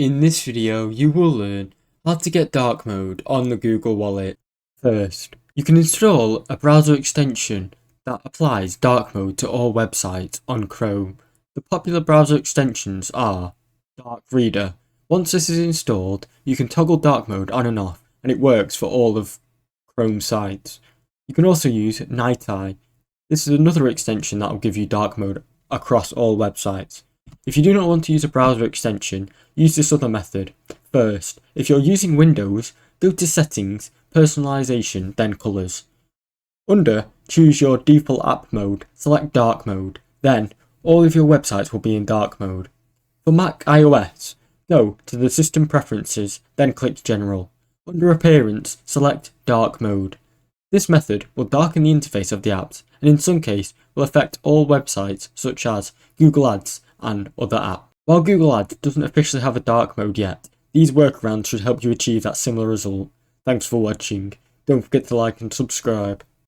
In this video, you will learn how to get dark mode on the Google Wallet. First, you can install a browser extension that applies dark mode to all websites on Chrome. The popular browser extensions are Dark Reader. Once this is installed, you can toggle dark mode on and off, and it works for all of Chrome sites. You can also use Night Eye. This is another extension that will give you dark mode across all websites. If you do not want to use a browser extension, use this other method. First, if you're using Windows, go to Settings, Personalization, then Colors. Under Choose your default app mode, select Dark Mode. Then, all of your websites will be in dark mode. For Mac iOS, go to the System Preferences, then click General. Under Appearance, select Dark Mode. This method will darken the interface of the apps, and in some cases will affect all websites such as Google Ads and other apps. While Google Ads doesn't officially have a dark mode yet, these workarounds should help you achieve that similar result. Thanks for watching. Don't forget to like and subscribe.